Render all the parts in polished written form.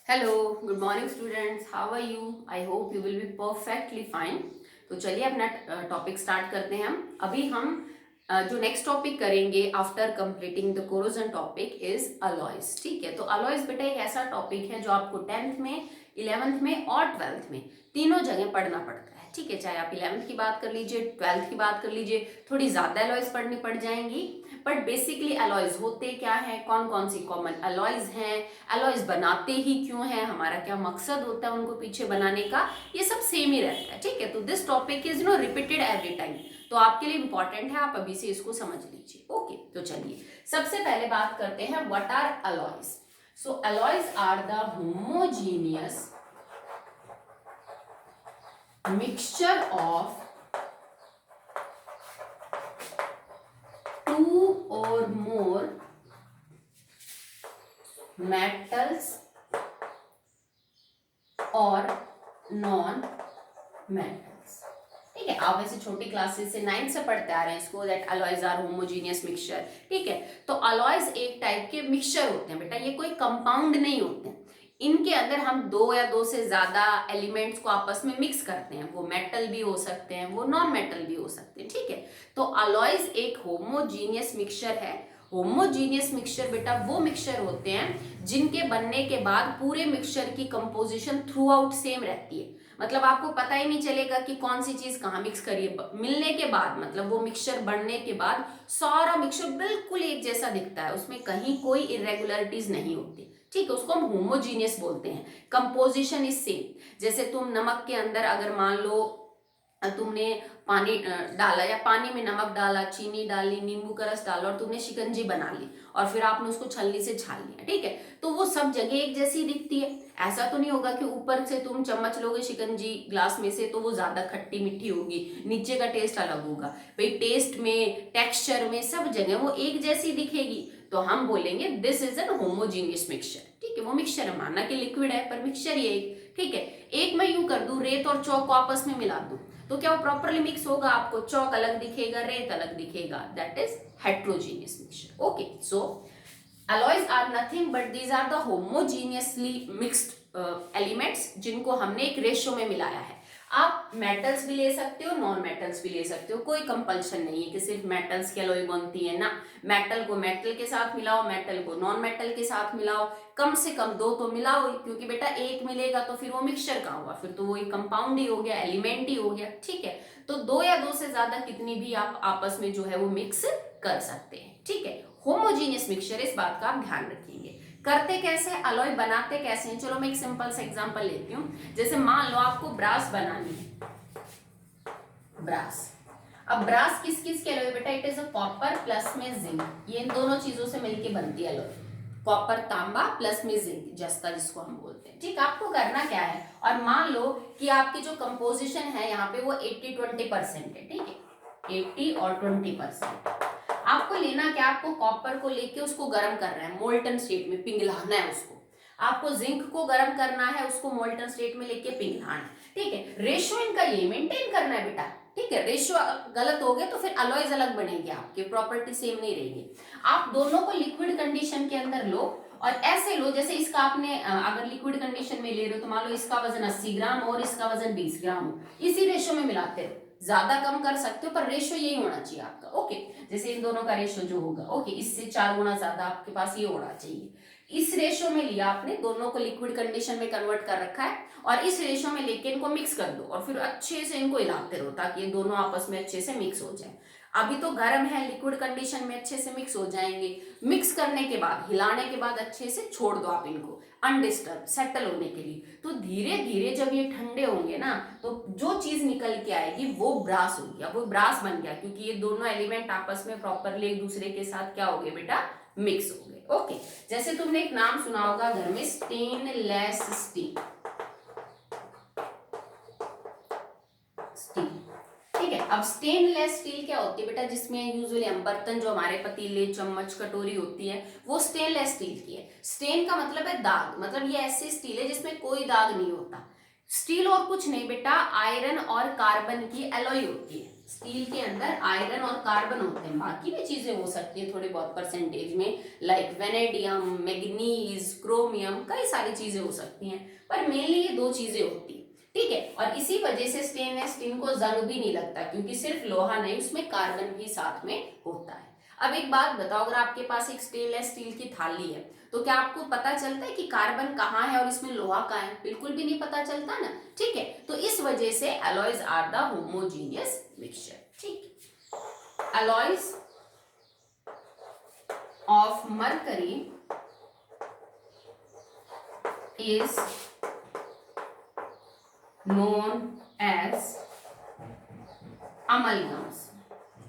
Hello, good morning students, how are you? I hope you will be perfectly fine. तो चलिए अपना topic start करते हैं। हम जो नेक्स्ट टॉपिक करेंगे after completing the corrosion topic is alloys. ठीक है, तो अलॉयज बेटा एक ऐसा टॉपिक है जो आपको 10th में, 11th में और 12th में तीनों जगह पढ़ना पड़ता है। ठीक है, चाहे आप 11th की बात कर लीजिए, 12th की बात कर लीजिए, थोड़ी ज्यादा अलॉयज पढ़नी पड़ जाएंगी। बट बेसिकली अलॉयज होते क्या है, कौन कौन सी कॉमन अलॉयज हैं, अलॉयज बनाते ही क्यों हैं, हमारा क्या मकसद होता है उनको पीछे बनाने का, ये सब सेम ही रहता है। ठीक है, तो this topic is repeated every time, तो आपके लिए इंपॉर्टेंट है, आप अभी से इसको समझ लीजिए। ओके, तो चलिए सबसे पहले बात करते हैं what are alloys. So alloys are the homogeneous mixture of two or more metals और नॉन मेटल्स। ठीक है, आप वैसे छोटी क्लासेस से 9th से पढ़ते आ रहे हैं इसको, that alloys are homogeneous mixture. ठीक है, तो अलॉयज एक टाइप के मिक्सचर होते हैं बेटा, ये कोई कंपाउंड नहीं होते हैं। इनके अंदर हम दो या दो से ज्यादा एलिमेंट्स को आपस में मिक्स करते हैं, वो मेटल भी हो सकते हैं, वो नॉन मेटल भी हो सकते हैं। ठीक है, तो अलॉयज एक होमोजीनियस मिक्सचर है। होमोजीनियस मिक्सचर बेटा वो मिक्सचर होते हैं जिनके बनने के बाद पूरे मिक्सचर की कंपोजिशन थ्रू आउट सेम रहती है। मतलब आपको पता ही नहीं चलेगा कि कौन सी चीज कहाँ मिक्स करी है। मिलने के बाद, मतलब वो मिक्सचर बनने के बाद सारा मिक्सचर बिल्कुल एक जैसा दिखता है, उसमें कहीं कोई इरेगुलरिटीज नहीं होती। ठीक है, उसको हम होमोजीनियस बोलते हैं। Composition is same. जैसे तुम नमक के अंदर अगर मान लो तुमने पानी डाला, या पानी में नमक डाला, चीनी डाली, नींबू का रस डाला और तुमने शिकंजी बना ली, और फिर आपने उसको छलनी से छान लिया। ठीक है, तो वो सब जगह एक जैसी दिखती है। ऐसा तो नहीं होगा कि ऊपर से तुम चम्मच लोगे शिकंजी ग्लास में से तो वो ज्यादा खट्टी मीठी होगी, नीचे का टेस्ट अलग होगा। भाई टेस्ट में, टेक्सचर में, सब जगह वो एक जैसी दिखेगी, तो हम बोलेंगे this is an homogeneous mixture. ठीक है, वो मिक्सचर है, माना कि लिक्विड है पर मिक्सचर ही एक। ठीक है, एक मैं यूं कर दूं, रेत और चौक को आपस में मिला दूं, तो क्या वो प्रॉपरली मिक्स होगा? आपको चौक अलग दिखेगा, रेत अलग दिखेगा, that is heterogeneous mixture. Okay, so alloys are nothing but these are the homogeneously mixed elements जिनको हमने एक रेशो में मिलाया है। आप मेटल्स भी ले सकते हो, नॉन मेटल्स भी ले सकते हो, कोई कंपल्शन नहीं है कि सिर्फ मेटल्स की अलॉय बनती है ना। मेटल को मेटल के साथ मिलाओ, मेटल को नॉन मेटल के साथ मिलाओ, कम से कम दो तो मिलाओ, क्योंकि बेटा एक मिलेगा तो फिर वो मिक्सचर कहाँ हुआ, फिर तो वो एक कंपाउंड ही हो गया, एलिमेंट ही हो गया। ठीक है, तो दो या दो से ज्यादा कितनी भी आप आपस में जो है वो मिक्स कर सकते हैं। ठीक है, होमोजीनियस मिक्सचर, इस बात का आप ध्यान रखेंगे। करते कैसे, अलॉय बनाते कैसे हैं? चलो मैं एक सिंपल सा एग्जांपल लेती हूँ। जैसे मान लो आपको ब्रास बनानी है, ब्रास। अब ब्रास किस किस के अलॉय बेटा? It is a copper plus में जिंक, ये इन दोनों चीजों से मिलके बनती है अलॉय। कॉपर तांबा प्लस में जिंक, जस्ता जिसको हम बोलते हैं। ठीक, आपको करना क्या है, और मान लो कि आपकी जो कंपोजिशन है यहाँ पे वो 80-20% है। ठीक है, 80 और 20%। आपको लेना क्या, आपको कॉपर को लेके उसको गर्म करना है, मोल्टन स्टेट में पिघलाना है उसको। आपको जिंक को गर्म करना है, उसको मोल्टन स्टेट में लेके पिघलाना है। ठीक है, रेशियो इनका ये मेंटेन करना है बेटा। ठीक है, रेशियो गलत हो गए तो फिर अलॉयज अलग बनेंगे, आपके प्रॉपर्टी सेम नहीं रहेगी। आप दोनों को लिक्विड कंडीशन के अंदर लो, और ऐसे लो जैसे इसका आपने अगर लिक्विड कंडीशन में ले रहे हो तो मान लो इसका वजन 80 ग्राम और इसका वजन 20 ग्राम हो, इसी रेशियो में मिलाते रहो। ज्यादा कम कर सकते हो पर रेशियो यही होना चाहिए आपका। ओके, जैसे इन दोनों का रेशियो जो होगा, ओके, इससे 4 गुना ज्यादा आपके पास ये होना चाहिए। इस रेशियो में लिया आपने, दोनों को लिक्विड कंडीशन में कन्वर्ट कर रखा है, और इस रेशियो में लेके इनको मिक्स कर दो, और फिर अच्छे से इनको हिलाते रहो ताकि ये दोनों आपस में अच्छे से मिक्स हो जाए। अभी तो गर्म है, लिक्विड कंडीशन में अच्छे से मिक्स हो जाएंगे। मिक्स करने के बाद, हिलाने के बाद अच्छे से छोड़ दो आप इनको अनडिस्टर्ब, सेटल होने के लिए। तो धीरे धीरे जब ये ठंडे होंगे ना, तो जो चीज निकल के आएगी वो ब्रास हो गया, वो ब्रास बन गया, क्योंकि ये दोनों एलिमेंट आपस में प्रॉपरली एक दूसरे के साथ क्या हो गए बेटा, मिक्स हो गए। ओके, जैसे तुमने एक नाम सुना होगा घर में, स्टेनलेस स्टील। स्टील, ठीक है। अब स्टेनलेस स्टील क्या होती है बेटा, जिसमें यूजुअली हम बर्तन, जो हमारे पतीले, चम्मच, कटोरी होती है, वो स्टेनलेस स्टील की है। स्टेन का मतलब है दाग, मतलब ये ऐसी स्टील है जिसमें कोई दाग नहीं होता। स्टील और कुछ नहीं बेटा, आयरन और कार्बन की एलॉय होती है। स्टील के अंदर आयरन और कार्बन होते हैं, बाकी भी चीजें हो सकती है थोड़े बहुत परसेंटेज में, लाइक वेनेडियम, मैग्नीज, क्रोमियम, कई सारी चीजें हो सकती हैं, पर मेनली ये दो चीजें होती है। ठीक है, और इसी वजह से स्टेनलेस स्टील को जंग भी नहीं लगता, क्योंकि सिर्फ लोहा नहीं, उसमें कार्बन भी साथ में होता है। अब एक बात बताओ, अगर आपके पास एक स्टेनलेस स्टील की थाली है, तो क्या आपको पता चलता है कि कार्बन कहाँ है और इसमें लोहा कहाँ है? बिल्कुल भी नहीं पता चलता ना। ठीक है, तो इस वजह से alloys are the homogeneous mixture. ठीक, alloys of mercury is known as amalgams.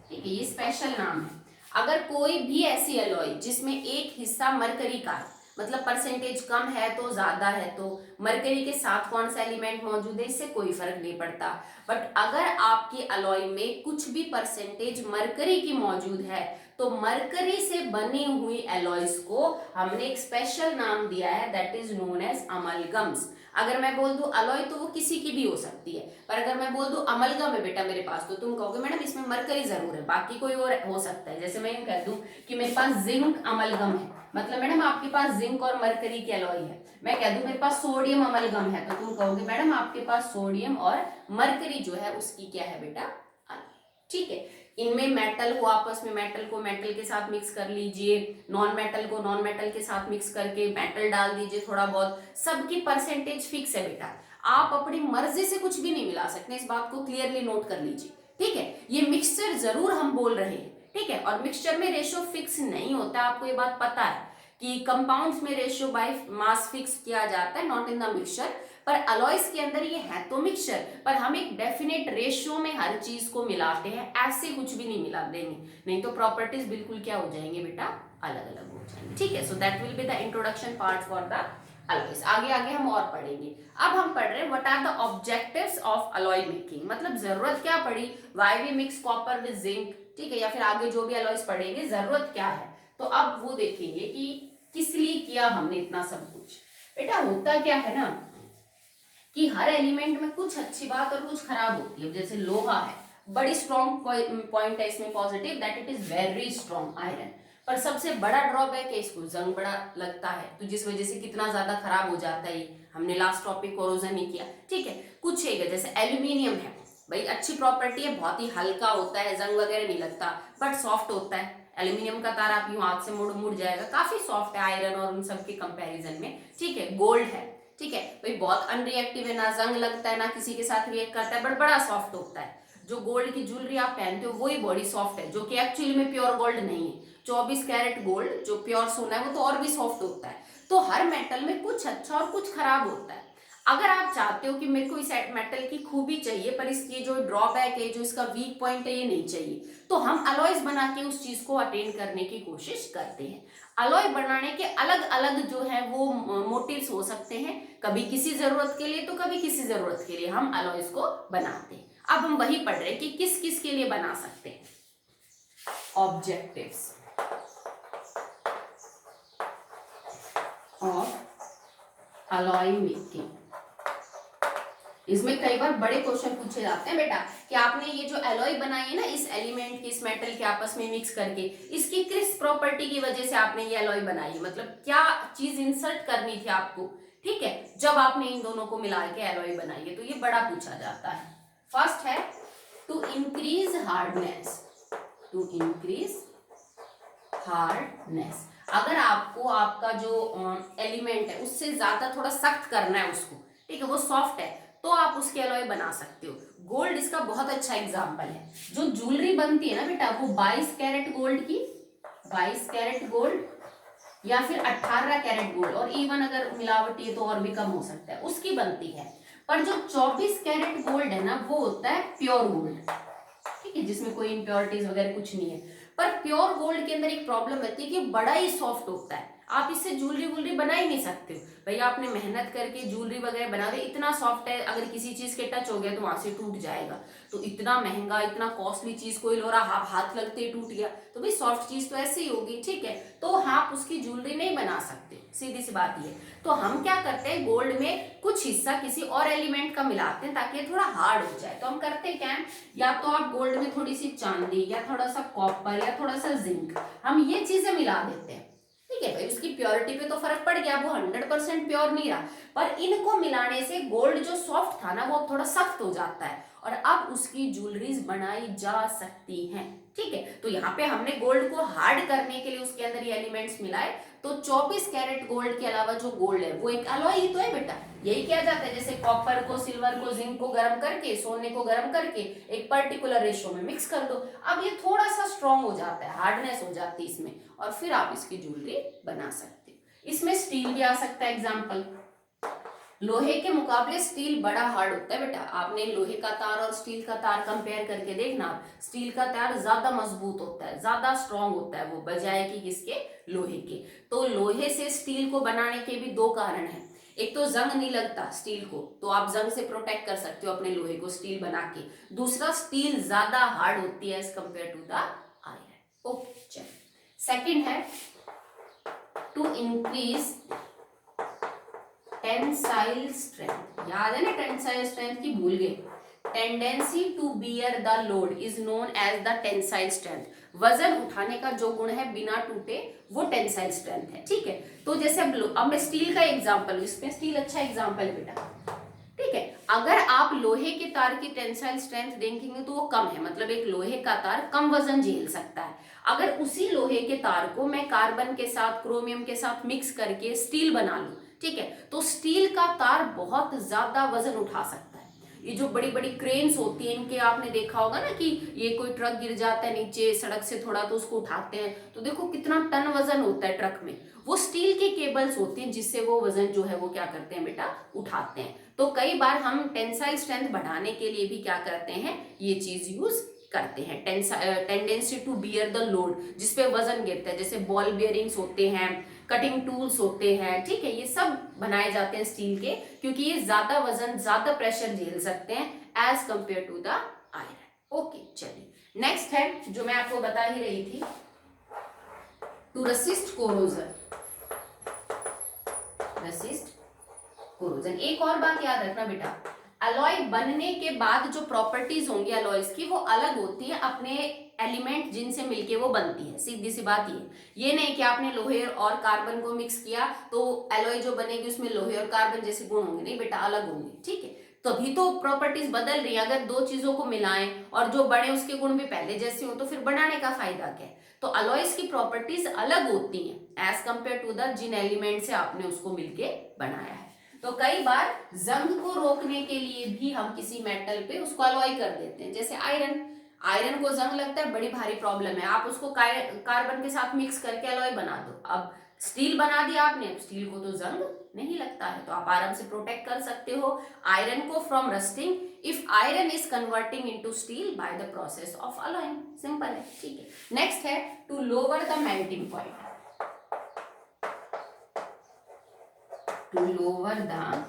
ठीक है, ये स्पेशल नाम है। अगर कोई भी ऐसी एलॉय जिसमें एक हिस्सा मरकरी का है, मतलब परसेंटेज कम है तो ज्यादा है, तो मरकरी के साथ कौन सा एलिमेंट मौजूद है इससे कोई फर्क नहीं पड़ता, बट अगर आपकी एलॉय में कुछ भी परसेंटेज मरकरी की मौजूद है, तो मरकरी से बनी हुई एलॉयज को हमने एक स्पेशल नाम दिया है, दैट इज नोन एज अमलगम्स। अगर मैं बोल दूं अलॉय तो वो किसी की भी हो सकती है, पर अगर मैं बोल दूं अमलगम है बेटा मेरे पास, तो तुम कहोगे मैडम इसमें मरकरी जरूर है, बाकी कोई और हो सकता है। जैसे मैं यूं कह दूं कि मेरे पास जिंक अमलगम है, मतलब मैडम आपके पास जिंक और मरकरी की अलॉय है। मैं कह दूं मेरे पास सोडियम अमलगम है, तो तुम कहोगे मैडम आपके पास सोडियम और मरकरी जो है उसकी क्या है बेटा, अलॉय। ठीक है, इनमें मेटल हो, आपस में मेटल को मेटल के साथ मिक्स कर लीजिए, नॉन मेटल को नॉन मेटल के साथ मिक्स करके मेटल डाल दीजिए थोड़ा बहुत, सबकी परसेंटेज फिक्स है बेटा, आप अपनी मर्जी से कुछ भी नहीं मिला सकते, इस बात को क्लियरली नोट कर लीजिए। ठीक है, ये मिक्सचर जरूर हम बोल रहे हैं। ठीक है, और मिक्सचर में रेशियो फिक्स नहीं होता, आपको ये बात पता है कि कंपाउंड्स में रेशियो बाय मास फिक्स किया जाता है, नॉट इन द मिक्सचर, पर अलॉयज के अंदर ये है तो मिक्सचर, पर हम एक डेफिनेट रेशियो में हर चीज को मिलाते हैं, ऐसे कुछ भी नहीं मिला देंगे, नहीं तो प्रॉपर्टीज बिल्कुल क्या हो जाएंगे बेटा, अलग अलग हो जाएंगे। ठीक है, so that will be the introduction part for the alloys. आगे आगे हम और पढ़ेंगे। अब हम पढ़ रहे हैं what are the objectives of alloy making, मतलब जरूरत क्या पड़ी, why we mix copper with zinc. ठीक है, या फिर आगे जो भी अलॉयज पढ़ेंगे जरूरत क्या है, तो अब वो देखेंगे कि किस लिए किया हमने इतना सब कुछ। बेटा होता क्या है ना कि हर एलिमेंट में कुछ अच्छी बात और कुछ खराब होती है। जैसे लोहा है, बड़ी स्ट्रॉन्ग पॉइंट है इसमें positive, that it is very strong iron, पर सबसे बड़ा ड्रॉबैक है इसको जंग बड़ा लगता है, तो जिस वजह से कितना ज्यादा खराब हो जाता है। हमने लास्ट टॉपिक कोरोजन ही किया। ठीक है, कुछ है जैसे एल्यूमिनियम है, भाई अच्छी प्रॉपर्टी है, बहुत ही हल्का होता है, जंग वगैरह नहीं लगता, बट सॉफ्ट होता है। एल्यूमिनियम का तार आप यूं हाथ से मुड़ जाएगा, काफी सॉफ्ट है आयरन और उन सब के कंपैरिजन में। ठीक है, गोल्ड है, ठीक है भाई, बहुत अनरिएक्टिव है, ना जंग लगता है ना किसी के साथ रिएक्ट करता है, बट बड़ा सॉफ्ट होता है। जो गोल्ड की ज्वेलरी आप पहनते हो वही बॉडी सॉफ्ट है, जो कि एक्चुअली में प्योर गोल्ड नहीं है। 24 कैरेट गोल्ड जो प्योर सोना है वो तो और भी सॉफ्ट होता है। तो हर मेटल में कुछ अच्छा और कुछ खराब होता है। अगर आप चाहते हो कि मेरे को इस मेटल की खूबी चाहिए पर इसकी जो ड्रॉबैक है, जो इसका वीक पॉइंट है, ये नहीं चाहिए, तो हम अलॉयज बना के उस चीज को अटेन करने की कोशिश करते हैं। अलॉय बनाने के अलग अलग जो है वो मोटिव्स हो सकते हैं, कभी किसी जरूरत के लिए तो कभी किसी जरूरत के लिए हम अलॉयज को बनाते हैं। अब हम वही पढ़ रहे हैं कि किस किस के लिए बना सकते हैं। ऑब्जेक्टिव्स ऑफ अलॉय मेकिंग, इसमें कई बार बड़े क्वेश्चन पूछे जाते हैं बेटा कि आपने ये जो एलॉय बनाई है ना, इस एलिमेंट की, इस मेटल के आपस में मिक्स करके, इसकी किस प्रॉपर्टी की वजह से आपने ये एलॉय बनाई है, मतलब क्या चीज इंसर्ट करनी थी आपको। ठीक है, जब आपने इन दोनों को मिला के एलॉय बनाई है, तो ये बड़ा पूछा जाता है। फर्स्ट है to increase hardness, to increase hardness, अगर आपको आपका जो एलिमेंट है उससे ज्यादा थोड़ा सख्त करना है उसको, ठीक है, वो सॉफ्ट है, तो आप उसके अलॉय बना सकते हो। गोल्ड इसका बहुत अच्छा एग्जांपल है। जो ज्वेलरी बनती है ना बेटा, वो 22 कैरेट गोल्ड की, 22 कैरेट गोल्ड या फिर 18 कैरेट गोल्ड, और इवन अगर मिलावटी है तो और भी कम हो सकता है, उसकी बनती है। पर जो 24 कैरेट गोल्ड है ना, वो होता है प्योर गोल्ड, ठीक है, जिसमें कोई इम्प्योरिटीज वगैरह कुछ नहीं है। पर प्योर गोल्ड के अंदर एक प्रॉब्लम रहती है कि बड़ा ही सॉफ्ट होता है। आप इससे ज्वेलरी वुलरी बना ही नहीं सकते हो। भैया आपने मेहनत करके ज्वेलरी वगैरह बना दे, इतना सॉफ्ट है, अगर किसी चीज के टच हो गया तो वहां से टूट जाएगा। तो इतना महंगा इतना कॉस्टली चीज कोई लो रहा, हाथ लगते ही टूट गया, तो भाई सॉफ्ट चीज तो ऐसे ही होगी, ठीक है। तो आप उसकी ज्वेलरी नहीं बना सकते, सीधी सी बात ये। तो हम क्या करते हैं, गोल्ड में कुछ हिस्सा किसी और एलिमेंट का मिलाते हैं ताकि ये थोड़ा हार्ड हो जाए। तो हम करते क्या है, या तो आप गोल्ड में थोड़ी सी चांदी या थोड़ा सा कॉपर या थोड़ा सा जिंक, हम ये चीजें मिला देते हैं, ठीक है भाई। उसकी प्योरिटी पे तो फर्क पड़ गया, वो 100% प्योर नहीं रहा, पर इनको मिलाने से गोल्ड जो सॉफ्ट था ना वो थोड़ा सख्त हो जाता है और अब उसकी ज्वेलरीज बनाई जा सकती हैं, ठीक है। तो यहाँ पे हमने गोल्ड को हार्ड करने के लिए उसके अंदर ये एलिमेंट्स मिलाए। तो 24 कैरेट गोल्ड के अलावा जो गोल्ड है वो एक अलॉय ही तो है बेटा। यही किया जाता है, जैसे कॉपर को, सिल्वर को, जिंक को गर्म करके, सोने को गर्म करके एक पर्टिकुलर रेशो में मिक्स कर दो। अब ये थोड़ा सा स्ट्रॉन्ग हो जाता है, हार्डनेस हो जाती है इसमें, और फिर आप इसकी ज्वेलरी बना सकते हो। इसमें स्टील भी आ सकता है एग्जाम्पल। लोहे के मुकाबले स्टील बड़ा हार्ड होता है बेटा। आपने लोहे का तार और स्टील का तार कंपेयर करके देखना, स्टील का तार ज्यादा मजबूत होता है, ज्यादा स्ट्रॉन्ग होता है वो, बजाय कि किसके, लोहे के। तो लोहे से स्टील को बनाने के भी दो कारण हैं। एक तो जंग नहीं लगता स्टील को, तो आप जंग से प्रोटेक्ट कर सकते हो अपने लोहे को स्टील बना के। दूसरा, स्टील ज्यादा हार्ड होती है as compare to the iron. Okay चलिए, सेकंड है टू इंक्रीज टेंसाइल स्ट्रेंथ। याद है ना टेंसाइल स्ट्रेंथ की, भूल गए। Tendency to bear the load is known as the tensile strength. वजन उठाने का जो गुण है बिना टूटे वो टेंसाइल स्ट्रेंथ है, ठीक है। तो जैसे अब मैं स्टील का एग्जांपल, इसमें स्टील अच्छा एग्जांपल है बेटा, ठीक है। अगर आप लोहे के तार की टेंसाइल स्ट्रेंथ देखेंगे तो वो कम है, मतलब एक लोहे का तार कम वजन झेल सकता है। अगर उसी लोहे के तार को मैं कार्बन के साथ, क्रोमियम के साथ मिक्स करके स्टील बना लूं, ठीक है, तो स्टील का तार बहुत ज्यादा वजन उठा सकता है। ये जो बड़ी बड़ी क्रेन्स होती है इनके, आपने देखा होगा ना कि ये कोई ट्रक गिर जाता है नीचे सड़क से थोड़ा तो उसको उठाते हैं, तो देखो कितना टन वजन होता है ट्रक में। वो स्टील के केबल्स होती हैं जिससे वो वजन जो है वो क्या करते हैं बेटा, उठाते हैं। तो कई बार हम टेंसाइल स्ट्रेंथ बढ़ाने के लिए भी क्या करते हैं, ये चीज यूज करते हैं, tendency to bear the load, जिसपे वजन गिरता है। जैसे बॉल बियरिंग्स होते हैं, कटिंग टूल्स होते हैं, ठीक है, ये सब बनाए जाते हैं स्टील के, क्योंकि ये ज्यादा वजन, ज्यादा प्रेशर झेल सकते हैं as compare to the iron. Okay चलिए, नेक्स्ट है जो मैं आपको बता ही रही थी, to resist corrosion. Resist corrosion. एक और बात याद रखना बेटा, अलॉय बनने के बाद जो प्रॉपर्टीज होंगी अलॉयज की वो अलग होती है अपने एलिमेंट जिनसे मिलके वो बनती है, सीधी सी बात ये नहीं कि आपने लोहे और कार्बन को मिक्स किया तो अलॉय जो बनेगी उसमें लोहे और कार्बन जैसे गुण होंगे, नहीं बेटा, अलग होंगे, ठीक है। तभी तो प्रॉपर्टीज बदल रही है। अगर दो चीजों को मिलाएं और जो बने उसके गुण भी पहले जैसे हो तो फिर बनाने का फायदा क्या है। तो अलॉयज की प्रॉपर्टीज अलग होती हैं एज कंपेयर टू द जिन एलिमेंट से आपने उसको मिलके बनाया है। तो कई बार जंग को रोकने के लिए भी हम किसी मेटल पे उसको अलॉय कर देते हैं, जैसे आयरन। आयरन को जंग लगता है, बड़ी भारी प्रॉब्लम है, आप उसको कार्बन के साथ मिक्स करके अलॉय बना दो। अब स्टील बना दिया आपने, अब स्टील को तो जंग नहीं लगता है, तो आप आराम से प्रोटेक्ट कर सकते हो आयरन को from rusting if iron is converting into steel by the process of alloying. Simple है, ठीक है। नेक्स्ट है to lower the melting point. To lower the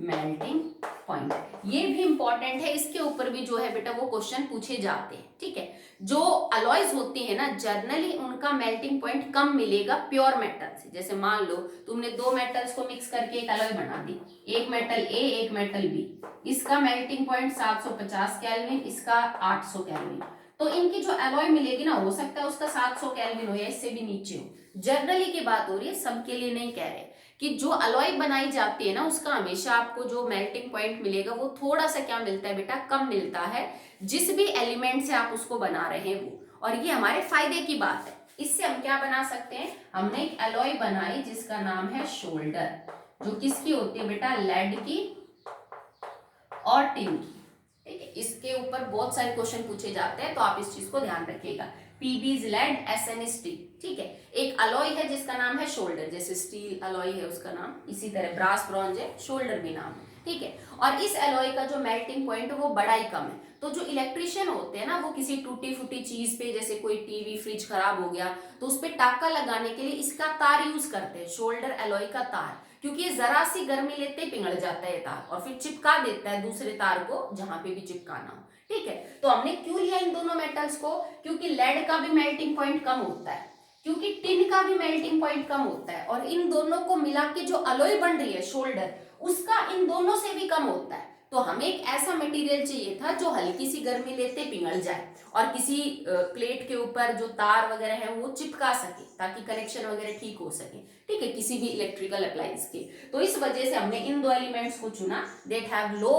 melting point, ये भी इंपॉर्टेंट है, इसके ऊपर भी जो है बेटा वो क्वेश्चन पूछे जाते हैं, ठीक है। जो अलॉयज होती है ना जनरली उनका मेल्टिंग पॉइंट कम मिलेगा प्योर मेटल से। जैसे मान लो तुमने दो मेटल्स को मिक्स करके एक अलॉय बना दी, एक मेटल ए एक मेटल बी, इसका मेल्टिंग पॉइंट 750 केल्विन, इसका 800 केल्विन। तो इनकी जो अलॉय मिलेगी ना, हो सकता है उसका 700 केल्विन हो या इससे भी नीचे हो। जनरली की बात हो रही है, सबके लिए नहीं कह रहे, कि जो अलॉय बनाई जाती है ना उसका हमेशा आपको जो मेल्टिंग पॉइंट मिलेगा वो थोड़ा सा क्या मिलता है बेटा, कम मिलता है, जिस भी एलिमेंट से आप उसको बना रहे हैं वो। और ये हमारे फायदे की बात है। इससे हम क्या बना सकते हैं, हमने एक अलॉय बनाई जिसका नाम है शोल्डर, जो किसकी होती है बेटा, लेड की और टिन की, ठीक है। इसके ऊपर बहुत सारे क्वेश्चन पूछे जाते हैं, तो आप इस चीज को ध्यान रखिएगा। PB is lead, SN is steel, ठीक है। एक अलॉय है जिसका नाम है शोल्डर, जैसे स्टील अलॉय है उसका नाम, इसी तरह ब्रास ब्रॉन्ज है, शोल्डर भी नाम है। ठीक है। और इस एलॉय का जो मेल्टिंग पॉइंट वो बड़ा ही कम है। तो जो इलेक्ट्रिशियन होते हैं ना, वो किसी टूटी फूटी चीज पे, जैसे कोई टीवी फ्रिज खराब हो गया, तो उस पे टाका लगाने के लिए इसका तार यूज करते हैं, शोल्डर एलॉय का तार, क्योंकि ये जरा सी गर्मी लेते ही पिघल जाता है तार, और फिर चिपका देता है दूसरे तार को जहां पे भी चिपकाना हो। ठीक है, तो हमने क्यों लिया इन दोनों मेटल्स को? क्योंकि लेड का भी मेल्टिंग पॉइंट कम होता है, क्योंकि टिन का भी मेल्टिंग पॉइंट कम होता है, और इन दोनों को मिला के जो अलॉय बन रही है शोल्डर, उसका इन दोनों से भी कम होता है। तो हमें एक ऐसा मटेरियल चाहिए था जो हल्की सी गर्मी लेते पिघल जाए, और किसी प्लेट के ऊपर जो तार वगैरह है वो चिपका सके, ताकि कनेक्शन वगैरह ठीक हो सके। ठीक है, किसी भी इलेक्ट्रिकल अप्लायंस के। तो इस वजह से हमने इन दो एलिमेंट्स को चुना, that have low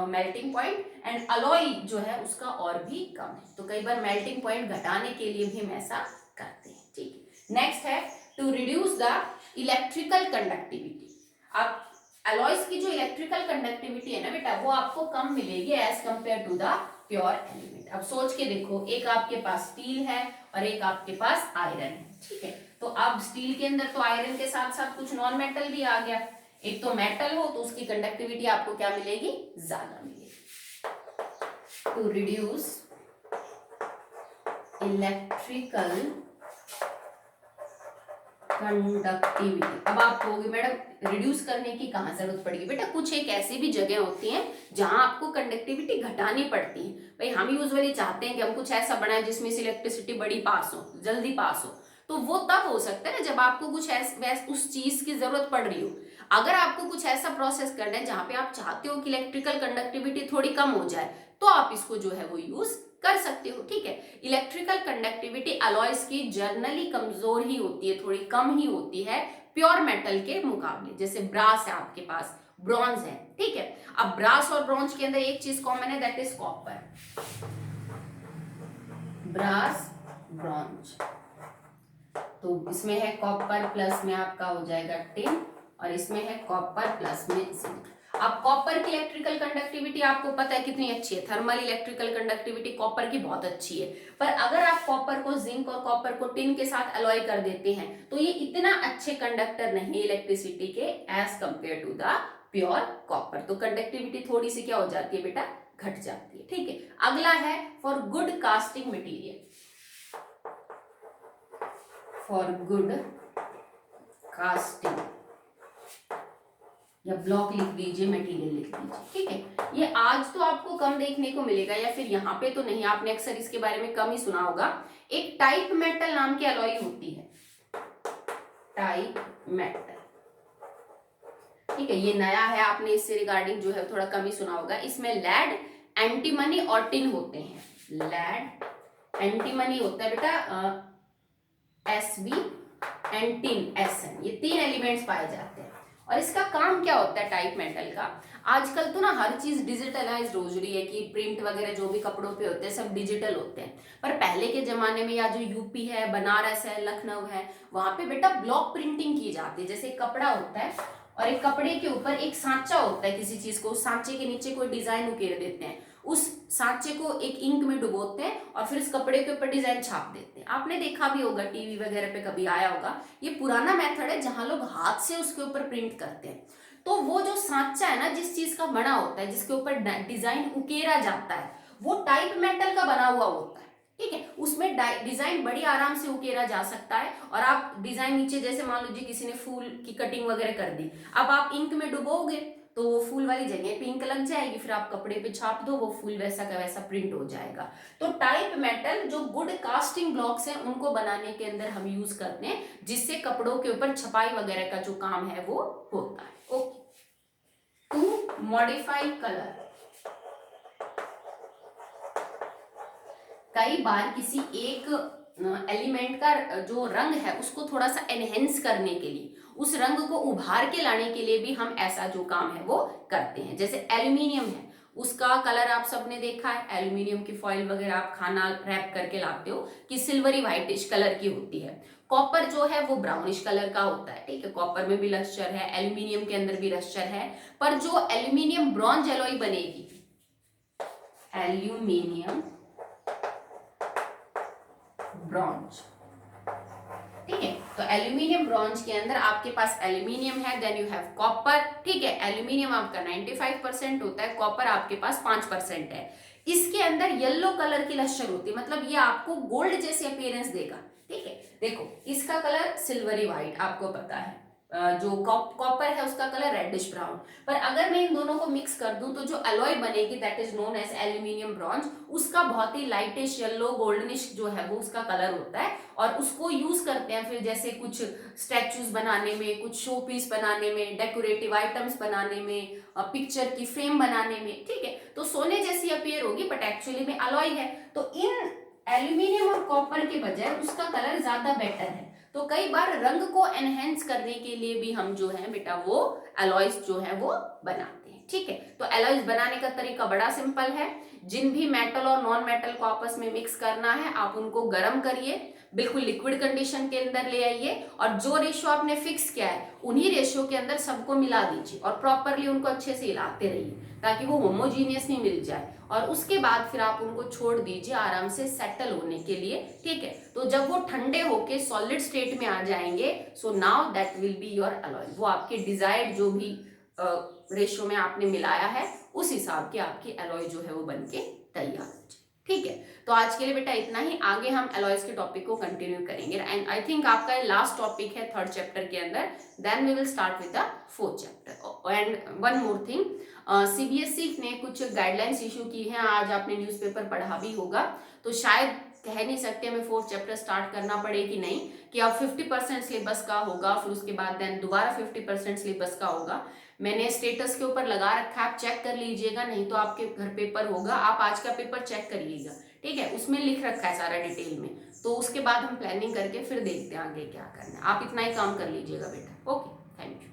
melting point, and alloy जो है उसका और भी कम है। तो कई बार मेल्टिंग पॉइंट घटाने के लिए भी हम ऐसा करते हैं। ठीक है, नेक्स्ट है to reduce the electrical conductivity. अब अलॉयज की जो इलेक्ट्रिकल कंडक्टिविटी है ना बेटा, वो आपको कम मिलेगी as compare to the pure element. अब सोच के देखो, एक आपके पास स्टील है और एक आपके पास आयरन है। ठीक है, तो अब स्टील के अंदर तो आयरन के साथ साथ कुछ नॉन मेटल भी आ गया। एक तो मेटल हो तो उसकी कंडक्टिविटी आपको क्या मिलेगी? ज्यादा मिलेगी। To reduce electrical conductivity. अब आप कहोगे मैडम रिड्यूस करने की कहाँ जरूरत पड़ेगी? बेटा कुछ एक ऐसी भी जगह होती हैं जहां आपको कंडक्टिविटी घटानी पड़ती है। भाई हम यूजुअली चाहते हैं कि हम कुछ ऐसा बनाए जिसमें से इलेक्ट्रिसिटी बड़ी पास हो, जल्दी पास हो, तो वो तब हो सकता है ना जब आपको कुछ उस चीज की जरूरत पड़ रही हो। अगर आपको कुछ ऐसा प्रोसेस करना है जहां पे आप चाहते हो कि इलेक्ट्रिकल कंडक्टिविटी थोड़ी कम हो जाए, तो आप इसको जो है वो यूज कर सकते हो। ठीक है, इलेक्ट्रिकल कंडक्टिविटी अलॉयज की जर्नली कमजोर ही होती है, थोड़ी कम ही होती है प्योर मेटल के मुकाबले। जैसे ब्रास है आपके पास, ब्रॉन्ज है। ठीक है, अब ब्रास और ब्रॉन्ज के अंदर एक चीज कॉमन है, that is copper. Brass, bronze, तो इसमें है कॉपर, प्लस में आपका हो जाएगा टिन, और इसमें है कॉपर प्लस में जिंक। अब कॉपर की इलेक्ट्रिकल कंडक्टिविटी आपको पता है कितनी अच्छी है, थर्मल इलेक्ट्रिकल कंडक्टिविटी कॉपर की बहुत अच्छी है। पर अगर आप कॉपर को जिंक और कॉपर को टिन के साथ अलॉय कर देते हैं, तो ये इतना अच्छे कंडक्टर नहीं इलेक्ट्रिसिटी के as compare to the pure copper. तो कंडक्टिविटी थोड़ी सी क्या हो जाती है बेटा? घट जाती है। ठीक है, अगला है for good casting material. For good casting, या ब्लॉक लिख दीजिए, मटेरियल लिख दीजिए। ठीक है, ये आज तो आपको कम देखने को मिलेगा, या फिर यहाँ पे तो नहीं, आपने अक्सर इसके बारे में कम ही सुना होगा। एक टाइप मेटल नाम की अलॉय होती है, टाइप मेटल। ठीक है, ये नया है, आपने इससे रिगार्डिंग जो है थोड़ा कम ही सुना होगा। इसमें लेड, एंटीमनी और टिन होते हैं। लेड, एंटीमनी होता है बेटा Sb, एंड टिन Sn, ये तीन एलिमेंट्स पाए जाते हैं। और इसका काम क्या होता है टाइप मेटल का? आजकल तो ना हर चीज डिजिटलाइज्ड हो रही है, कि प्रिंट वगैरह जो भी कपड़ों पे होते हैं सब डिजिटल होते हैं। पर पहले के जमाने में, या जो यूपी है, बनारस है, लखनऊ है, वहां पे बेटा ब्लॉक प्रिंटिंग की जाती है। जैसे कपड़ा होता है और एक कपड़े के ऊपर एक सांचा होता है किसी चीज को, उस सांचे के नीचे कोई डिजाइन उकेर देते हैं, उस सांचे को एक इंक में डुबोते हैं और फिर इस कपड़े के ऊपर डिजाइन छाप देते हैं। आपने देखा भी होगा, टीवी वगैरह पे कभी आया होगा। ये पुराना मेथड है जहां लोग हाथ से उसके ऊपर प्रिंट करते हैं। तो वो जो सांचा है ना, जिस चीज का बना होता है, जिसके ऊपर डिजाइन उकेरा जाता है, वो टाइप मेटल का बना हुआ होता है। ठीक है, उसमें डिजाइन बड़ी आराम से उकेरा जा सकता है। और आप डिजाइन नीचे, जैसे मान लीजिए किसी ने फूल की कटिंग वगैरह कर दी, अब आप इंक में डुबोगे तो वो फूल वाली जगह पे इंक लग जाएगी, फिर आप कपड़े पे छाप दो, वो फूल वैसा का वैसा प्रिंट हो जाएगा। तो टाइप मेटल जो गुड कास्टिंग ब्लॉक्स हैं, उनको बनाने के अंदर हम यूज करते हैं, जिससे कपड़ों के ऊपर छपाई वगैरह का जो काम है वो होता है। Okay, to modify colour. कई बार किसी एक एलिमेंट का जो रंग है उसको थोड़ा सा एनहेंस करने के लिए, उस रंग को उभार के लाने के लिए भी हम ऐसा जो काम है वो करते हैं। जैसे एल्यूमिनियम है, उसका कलर आप सबने देखा है, एल्यूमिनियम की फॉइल वगैरह आप खाना रैप करके लाते हो कि सिल्वरी व्हाइटिश कलर की होती है। कॉपर जो है वो ब्राउनिश कलर का होता है। ठीक है, कॉपर में भी लक्ष्चर है, एल्यूमिनियम के अंदर भी लक्ष्चर है। पर जो एल्यूमिनियम ब्रॉन्ज एलॉय बनेगी, एल्यूमिनियम ब्रॉन्ज, ठीक है, तो एल्यूमिनियम ब्रॉन्ज के अंदर आपके पास एल्यूमिनियम है, देन यू हैव कॉपर, ठीक है। एल्यूमिनियम आपका 95% होता है, कॉपर आपके पास 5% है। इसके अंदर येलो कलर की लश्कर होती है, मतलब ये आपको गोल्ड जैसी अपीयरेंस देगा, ठीक है। देखो इसका कलर सिल्वरी व्हाइट आपको पता है, जो कॉपर है उसका कलर रेडिश ब्राउन। पर अगर मैं इन दोनों को मिक्स कर दूं तो जो एलॉय बनेगी that is known as aluminium bronze, उसका बहुत ही लाइटिश येलो गोल्डनिश जो है वो उसका कलर होता है। और उसको यूज करते हैं फिर जैसे कुछ स्टैचूज बनाने में, कुछ शो पीस बनाने में, डेकोरेटिव आइटम्स बनाने में, पिक्चर की फ्रेम बनाने में, ठीक है। तो सोने जैसी अपीयर होगी बट एक्चुअली में अलॉय है। तो इन एल्यूमिनियम और कॉपर के बजाय उसका कलर ज्यादा बेटर है। तो कई बार रंग को एनहेंस करने के लिए भी हम जो है बेटा वो एलॉयज जो है वो बनाते हैं, ठीक है। तो एलॉयज बनाने का तरीका बड़ा सिंपल है। जिन भी मेटल और नॉन मेटल को आपस में मिक्स करना है आप उनको गर्म करिए, बिल्कुल लिक्विड कंडीशन के अंदर ले आइए, और जो रेशियो आपने फिक्स किया है उन्हीं रेशियो के अंदर सबको मिला दीजिए और प्रॉपरली उनको अच्छे से हिलाते रहिए ताकि वो होमोजीनियस नहीं मिल जाए। और उसके बाद फिर आप उनको छोड़ दीजिए आराम से सेटल होने के लिए, ठीक है। तो जब वो ठंडे होके सॉलिड स्टेट में आ जाएंगे, so now that will be your alloy. वो आपके डिजायर्ड जो भी रेशियो में आपने मिलाया है उस हिसाब की आपकी अलॉय जो है वो बनके तैयार हो जाए, ठीक है। तो आज के लिए बेटा इतना ही, आगे हम अलॉयज के टॉपिक को कंटिन्यू करेंगे। एंड आई थिंक आपका लास्ट टॉपिक है 3rd चैप्टर के अंदर, then we will start with the 4th chapter. And one more thing, CBSE ने कुछ गाइडलाइंस इशू की हैं, आज आपने न्यूज़पेपर पढ़ा भी होगा, तो शायद कह नहीं सकते हमें 4th चैप्टर स्टार्ट करना पड़े कि नहीं, कि अब 50% सिलेबस का होगा, फिर उसके बाद देन दोबारा 50% सिलेबस का होगा। मैंने स्टेटस के ऊपर लगा रखा है, आप चेक कर लीजिएगा, नहीं तो आपके घर पेपर होगा, आप आज का पेपर चेक करिएगा, ठीक है। उसमें लिख रखा है सारा डिटेल में, तो उसके बाद हम प्लानिंग करके फिर देखते हैं आगे क्या करना है। आप इतना ही काम कर लीजिएगा बेटा, ओके, थैंक यू।